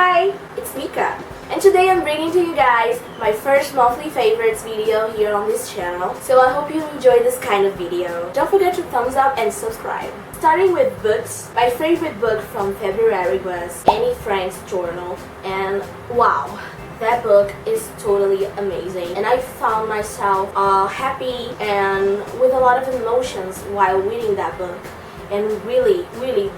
Hi, it's Mika, and today I'm bringing to you guys my first monthly favorites video here on this channel. So I hope you enjoy this kind of video. Don't forget to thumbs up and subscribe. Starting with books, my favorite book from February was Anne Frank's journal, and wow, that book is totally amazing, and I found myself happy and with a lot of emotions while reading that book. And really,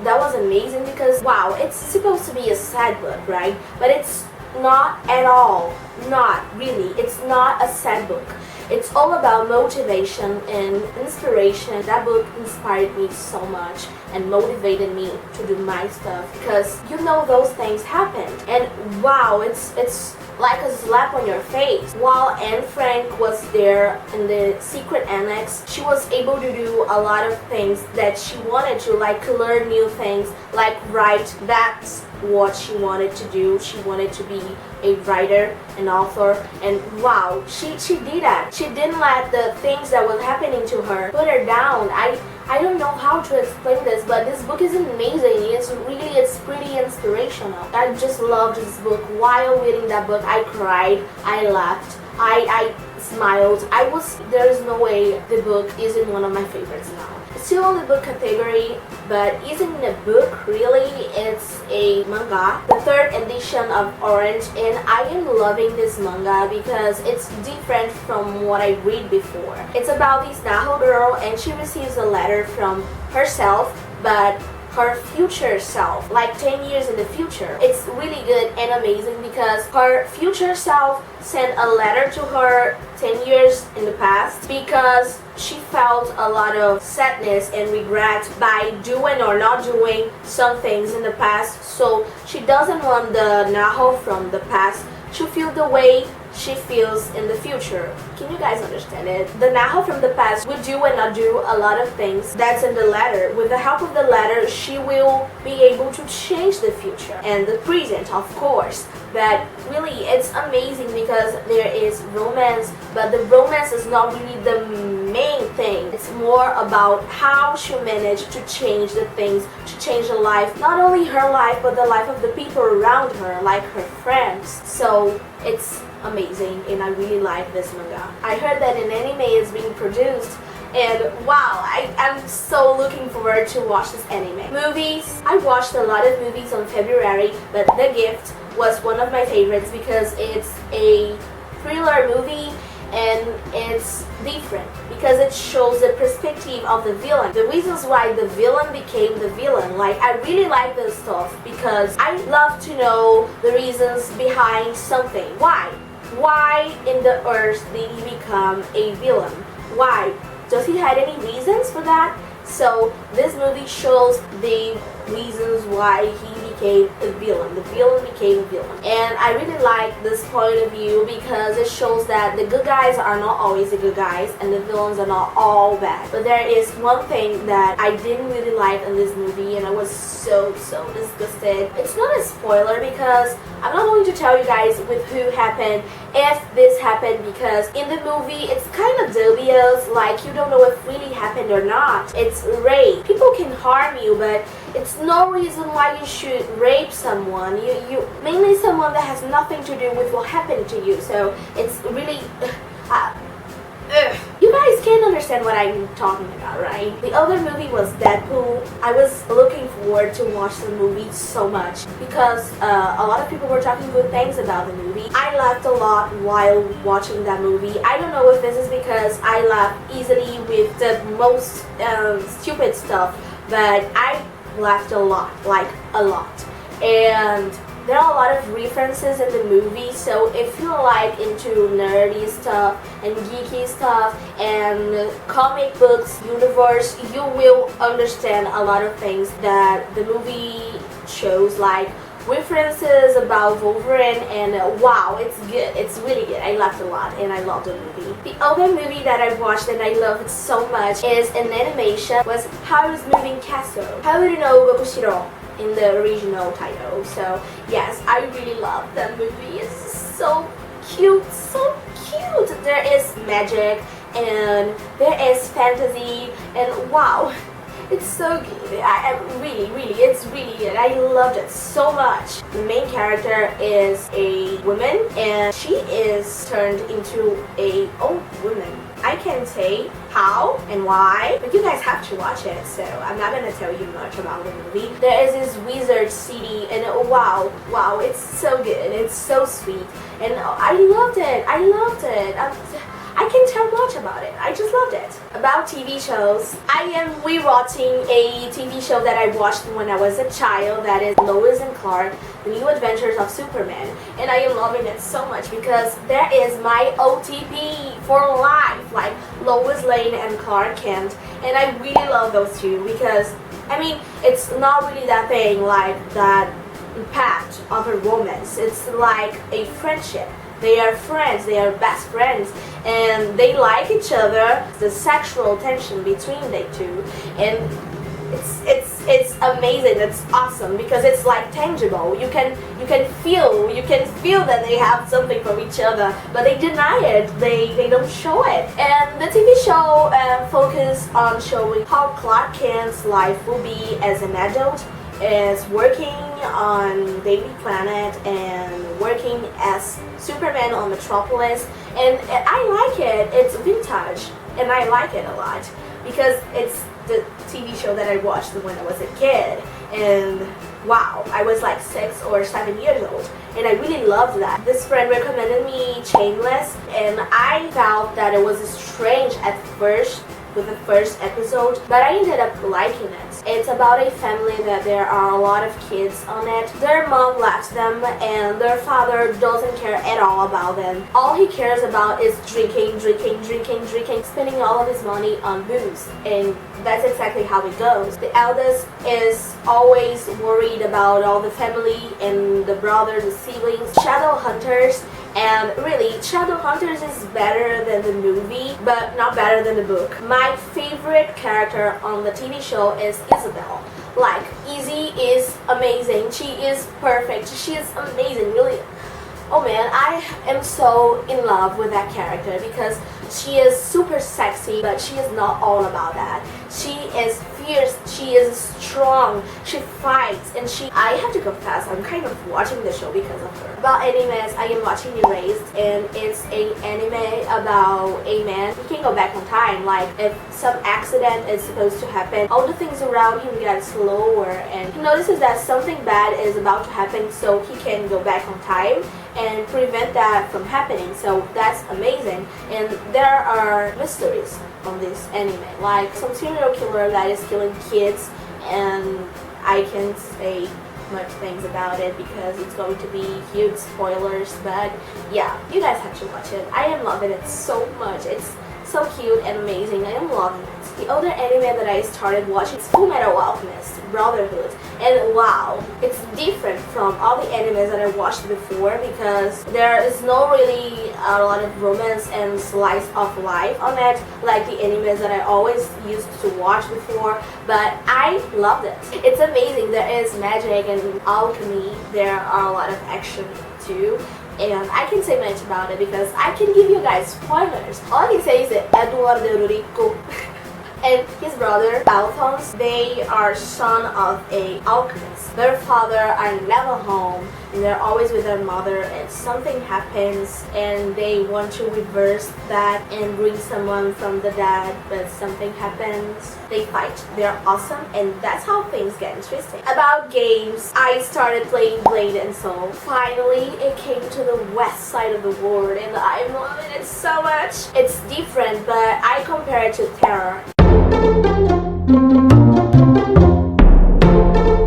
that was amazing because, wow, it's supposed to be a sad book, right? But it's not at all. Not really. It's not a sad book. It's all about motivation and inspiration. That book inspired me so much and motivated me to do my stuff because you know those things happened. And wow, it's like a slap on your face. While Anne Frank was there in the secret annex, she was able to do a lot of things that she wanted to, like learn new things, like write. That's what she wanted to do. She wanted to be a writer, an author, and wow, she did that. She didn't let the things that was happening to her put her down. I don't know how to explain this, but this book is amazing. It's pretty inspirational. I just loved this book. While reading that book, I cried, I laughed, I smiled. There is no way the book isn't one of my favorites now. It's still on the book category, but isn't a book really? It's a manga, the third edition of Orange, and I am loving this manga because it's different from what I read before. It's about this Naho girl, and she receives a letter from herself, but her future self, like 10 years in the future. It's really good and amazing because her future self sent a letter to her 10 years in the past because she felt a lot of sadness and regret by doing or not doing some things in the past. So she doesn't want the Naho from the past to feel the way she feels in the future. Can you guys understand it? The Naho from the past would do and not do a lot of things that's in the letter. With the help of the letter, she will be able to change the future and the present, of course. But really, it's amazing because there is romance, but the romance is not really the main thing. It's more about how she managed to change the things, to change the life, not only her life, but the life of the people around her, like her friends. So it's amazing, and I really like this manga. I heard that an anime is being produced, and wow, I'm so looking forward to watch this anime. Movies, I watched a lot of movies on February, but The Gift was one of my favorites because it's a thriller movie and it's different because it shows the perspective of the villain, the reasons why the villain became the villain. Like, I really like this stuff because I love to know the reasons behind something. Why in the earth did he become a villain? Why? Does he have any reasons for that? So this movie shows the reasons why he became a villain. The villain became a villain. And I really like this point of view because it shows that the good guys are not always the good guys and the villains are not all bad. But there is one thing that I didn't really like in this movie, and I was so disgusted. It's not a spoiler because I'm not going to tell you guys with who happened if this happened, because in the movie it's kind of dubious, like you don't know if really happened or not. It's rape. People can harm you, but it's no reason why you should rape someone. You mainly someone that has nothing to do with what happened to you. So it's really you guys can understand what I'm talking about, right? The other movie was Deadpool. I was looking forward to watch the movie so much because a lot of people were talking good things about the movie. I laughed a lot while watching that movie. I don't know if this is because I laugh easily with the most stupid stuff, but I laughed a lot, like a lot. And there are a lot of references in the movie, so if you're like into nerdy stuff and geeky stuff and comic books universe, you will understand a lot of things that the movie shows, like references about Wolverine, and wow, it's good. It's really good. I laughed a lot and I love the movie. The other movie that I watched and I loved so much is an animation, was Howl's Moving Castle. Howl no Bokushiro in the original title. So yes, I really love that movie. It's so cute, so cute. There is magic and there is fantasy, and wow, It's so good. I really, it's really good. I loved it so much. The main character is a woman and she is turned into a old woman. I can say how and why, but you guys have to watch it, so I'm not gonna tell you much about the movie. There is this wizard city and wow, it's so good. It's so sweet and I loved it. I can't tell much about it. I just loved it. About TV shows, I am rewatching a TV show that I watched when I was a child, that is Lois and Clark, The New Adventures of Superman. And I am loving it so much because there is my OTP for life, like Lois Lane and Clark Kent. And I really love those two because, I mean, it's not really that thing like that impact of a romance. It's like a friendship. They are friends, they are best friends, and they like each other. The sexual tension between the two, and it's amazing. It's awesome because it's like tangible. You can feel that they have something from each other, but they deny it. They don't show it. And the TV show focus on showing how Clark Kent's life will be as an adult, is working on Daily Planet and working as Superman on Metropolis, and I like it. It's vintage and I like it a lot because it's the TV show that I watched when I was a kid, and wow, I was like 6 or 7 years old and I really loved that. This friend recommended me Shameless and I felt that it was strange at first with the first episode, but I ended up liking it. It's about a family that there are a lot of kids on it. Their mom left them and their father doesn't care at all about them. All he cares about is drinking, spending all of his money on booze, and that's exactly how it goes. The eldest is always worried about all the family and the brothers, the siblings. Shadowhunters, and really, Shadowhunters is better than the movie, but not better than the book. My favorite character on the TV show is Isabel. Like, Izzy is amazing. She is perfect. She is amazing, really. Oh man, I am so in love with that character because she is super sexy, but she is not all about that. She is fierce, she is strong, she fights, and I have to confess, I'm kind of watching the show because of her. About animes, I am watching Erased, and it's an anime about a man. He can go back in time, like if some accident is supposed to happen, all the things around him get slower, and he notices that something bad is about to happen, so he can go back in time and prevent that from happening. So that's amazing. And there are mysteries on this anime, like some serial killer that is killing kids, and I can't say much things about it because it's going to be huge spoilers, but yeah, you guys have to watch it. I am loving it so much. It's so cute and amazing. I am loving it. The other anime that I started watching is Fullmetal Alchemist, Brotherhood, and wow, it's different from all the animes that I watched before because there is no really a lot of romance and slice of life on it like the animes that I always used to watch before, but I loved it. It's amazing. There is magic and alchemy. There are a lot of action too. And I can say much about it because I can give you guys spoilers. All I can say is that Eduardo Rico and his brother Alphonse, they are son of a alchemist. Their father are never home and they're always with their mother, and something happens and they want to reverse that and bring someone from the dead, but something happens. They fight. They're awesome, and that's how things get interesting. About games, I started playing Blade and Soul. Finally, it came to the west side of the world and I'm loving it so much. It's different, but I compare it to Terra.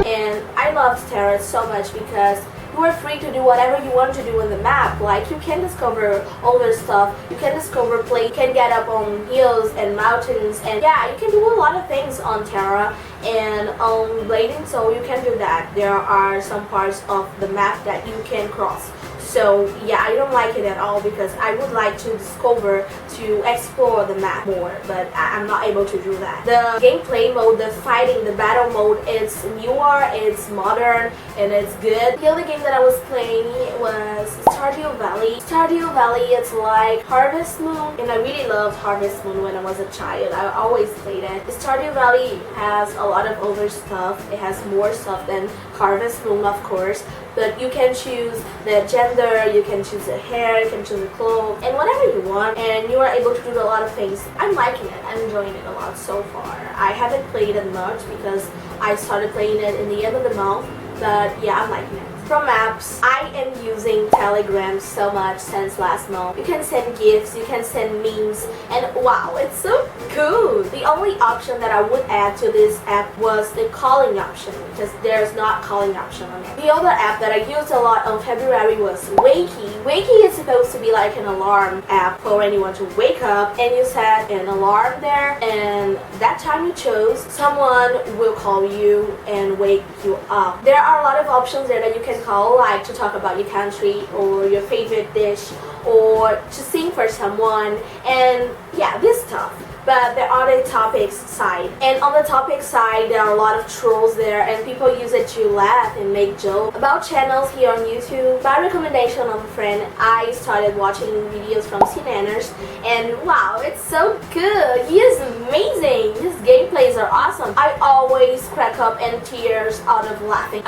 And I love Terra so much because you are free to do whatever you want to do on the map. Like, you can discover older stuff, you can discover play, you can get up on hills and mountains, and yeah, you can do a lot of things on Terra. And on Blade and Soul you can do that. There are some parts of the map that you can cross. So yeah, I don't like it at all because I would like to discover, to explore the map more, but I'm not able to do that. The gameplay mode, the fighting, the battle mode, it's newer, it's modern, and it's good. The other game that I was playing was Stardew Valley. Stardew Valley, it's like Harvest Moon, and I really loved Harvest Moon when I was a child. I always played it. Stardew Valley has a lot of other stuff. It has more stuff than Harvest Moon, of course, but you can choose the gender, you can choose the hair, you can choose the clothes, and whatever you want, and you are able to do a lot of things. I'm liking it. I'm enjoying it a lot so far. I haven't played it much because I started playing it in the end of the month, but yeah, I'm liking it. From apps, I am using Telegram so much since last month. You can send gifts, you can send memes, and wow, it's so cool. The only option that I would add to this app was the calling option, because there's not calling option on it. The other app that I used a lot on February was Wakie. Wakie is supposed to be like an alarm app for anyone to wake up, and you set an alarm there, and that time you chose, someone will call you and wake you up. There are a lot of options there that you can call, like to talk about your country or your favorite dish or to sing for someone, and yeah, this stuff. But there are the topics side, and on the topic side there are a lot of trolls there, and people use it to laugh and make jokes about channels here on YouTube. By recommendation of a friend, I started watching videos from Shadownhunters, and wow, it's so good. He is amazing. His gameplays are awesome. I always crack up in tears out of laughing.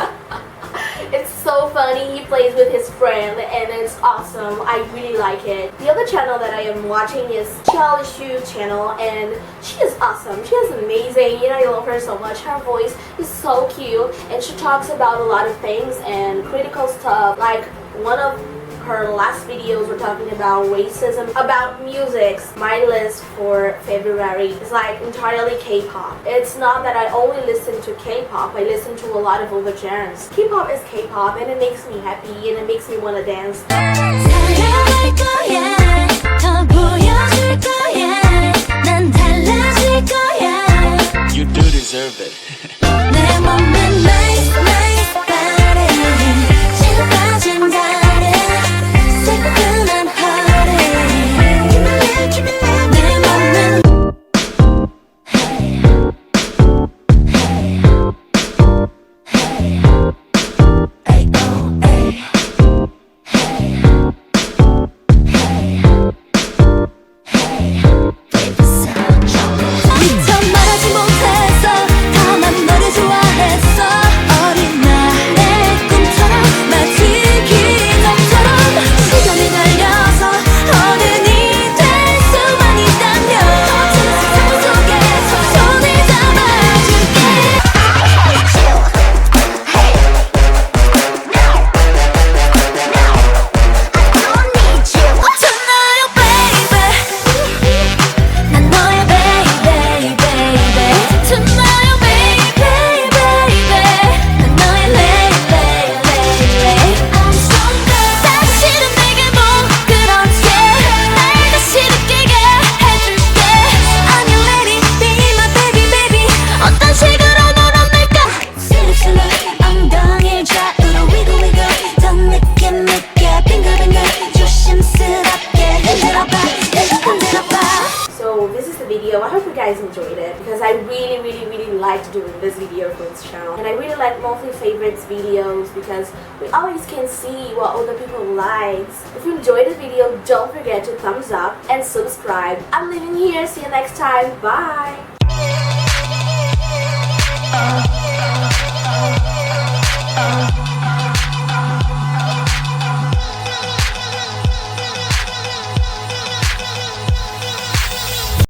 It's so funny. He plays with his friend and it's awesome. I really like it. The other channel that I am watching is Shameless channel, and she is awesome. She is amazing. You know, I love her so much. Her voice is so cute, and she talks about a lot of things and critical stuff. Like one of her last videos were talking about racism, about music. My list for February is like entirely K-pop. It's not that I only listen to K-pop, I listen to a lot of other genres. K-pop is K-pop, and it makes me happy and it makes me want to dance. You do deserve it. I hope you guys enjoyed it, because I really liked doing this video for this channel, and I really like monthly favorites videos because we always can see what other people like. If you enjoyed this video, don't forget to thumbs up and subscribe. I'm leaving here. See you next time. Bye.